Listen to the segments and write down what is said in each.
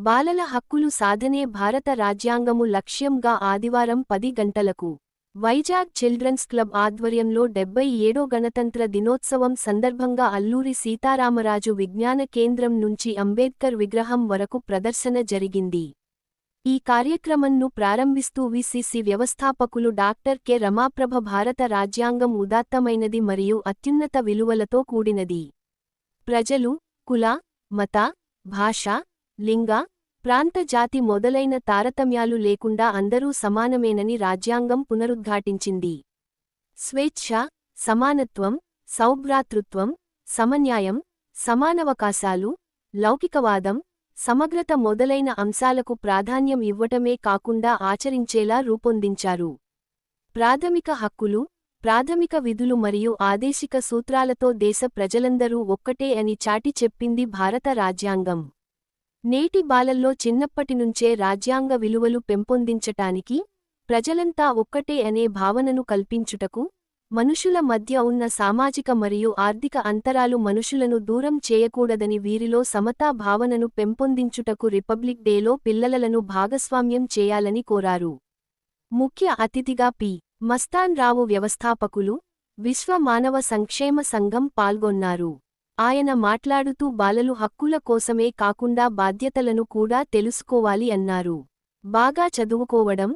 బాలల హక్కులు సాధనే భారత రాజ్యాంగము లక్ష్యంగా ఆదివారం 10 గంటలకు వైజాగ్ చిల్డ్రన్స్ క్లబ్ ఆధ్వర్యంలో 77వ గణతంత్ర దినోత్సవం సందర్భంగా అల్లూరి సీతారామరాజు విజ్ఞాన కేంద్రం నుంచి అంబేద్కర్ విగ్రహం వరకు ప్రదర్శన జరిగింది. ఈ కార్యక్రమంను ప్రారంభిస్తూ విసిసి వ్యవస్థాపకులు డాక్టర్ కె. రమాప్రభ భారత రాజ్యాంగం ఉదాత్తమైనది మరియు అత్యున్నత విలువలతో కూడినది. ప్రజలు, కుల, మత, భాష, లింగ, ప్రాంత జాతి మొదలైన తారతమ్యాలు లేకుండా అందరూ సమానమేనని రాజ్యాంగం పునరుద్ఘాటించింది. స్వేచ్ఛ, సమానత్వం, సౌభ్రాతృత్వం, సమన్యాయం, సమానవకాశాలు, లౌకికవాదం, సమగ్రత మొదలైన అంశాలకు ప్రాధాన్యం ఇవ్వటమే కాకుండా ఆచరించేలా రూపొందించారు. ప్రాథమిక హక్కులు, ప్రాథమిక విధులు మరియు ఆదేశిక సూత్రాలతో దేశ ప్రజలందరూ ఒక్కటే అని చాటి చెప్పింది భారత రాజ్యాంగం. నేటి బాలల్లో చిన్నప్పటినుంచే రాజ్యాంగ విలువలు పెంపొందించటానికి, ప్రజలంతా ఒక్కటే అనే భావనను కల్పించుటకు, మనుషుల మధ్య ఉన్న సామాజిక మరియు ఆర్థిక అంతరాలు మనుషులను దూరం చేయకూడదని వీరిలో సమతా భావనను పెంపొందించుటకు రిపబ్లిక్ డేలో పిల్లలను భాగస్వామ్యం చేయాలని కోరారు. ముఖ్య అతిథిగా పి. మస్తాన్ రావు వ్యవస్థాపకులు, విశ్వ మానవ సంక్షేమ సంఘం పాల్గొన్నారు. ఆయన మాట్లాడుతూ బాలలు హక్కుల కోసమే కాకుండా బాధ్యతలను కూడా తెలుసుకోవాలి అన్నారు. బాగా చదువుకోవడం,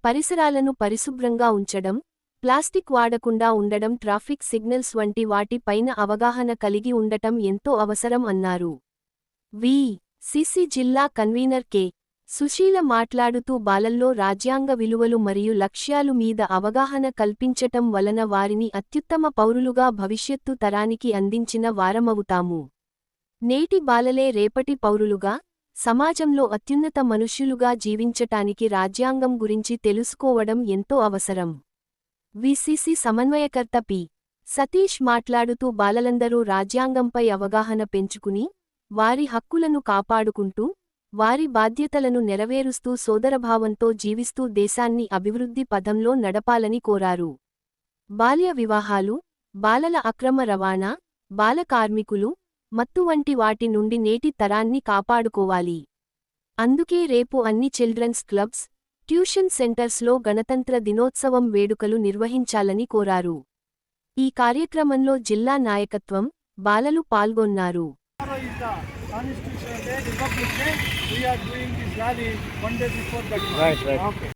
పరిసరాలను పరిశుభ్రంగా ఉంచడం, ప్లాస్టిక్ వాడకుండా ఉండడం, ట్రాఫిక్ సిగ్నల్స్ వంటి వాటి పైన అవగాహన కలిగి ఉండటం ఎంతో అవసరం అన్నారు. వి.సి.సి జిల్లా కన్వీనర్ కె. సుశీల మాట్లాడుతూ బాలల్లో రాజ్యాంగ విలువలు మరియు లక్ష్యాలు మీద అవగాహన కల్పించటం వలన వారిని అత్యుత్తమ పౌరులుగా భవిష్యత్తు తరానికి అందించిన వారమవుతాము. నేటి బాలలే రేపటి పౌరులుగా, సమాజంలో అత్యున్నత మనుష్యులుగా జీవించటానికి రాజ్యాంగం గురించి తెలుసుకోవడం ఎంతో అవసరం. విసిసి సమన్వయకర్త పి. సతీష్ మాట్లాడుతూ బాలలందరూ రాజ్యాంగంపై అవగాహన పెంచుకుని, వారి హక్కులను కాపాడుకుంటూ, వారి బాధ్యతలను నెరవేరుస్తూ సోదరభావంతో జీవిస్తూ దేశాన్ని అభివృద్ధి పథంలో నడపాలని కోరారు. బాల్య వివాహాలు, బాలల అక్రమ రవాణా, బాల కార్మికులు, మత్తు వంటి వాటి నుండి నేటి తరాన్ని కాపాడుకోవాలి. అందుకే రేపు అన్ని చిల్డ్రన్స్ క్లబ్స్, ట్యూషన్ సెంటర్స్లో గణతంత్ర దినోత్సవం వేడుకలు నిర్వహించాలని కోరారు. ఈ కార్యక్రమంలో జిల్లా నాయకత్వం, బాలలు పాల్గొన్నారు. Constitution Day, Republic Day, we are doing this rally one day before that. Right. Okay.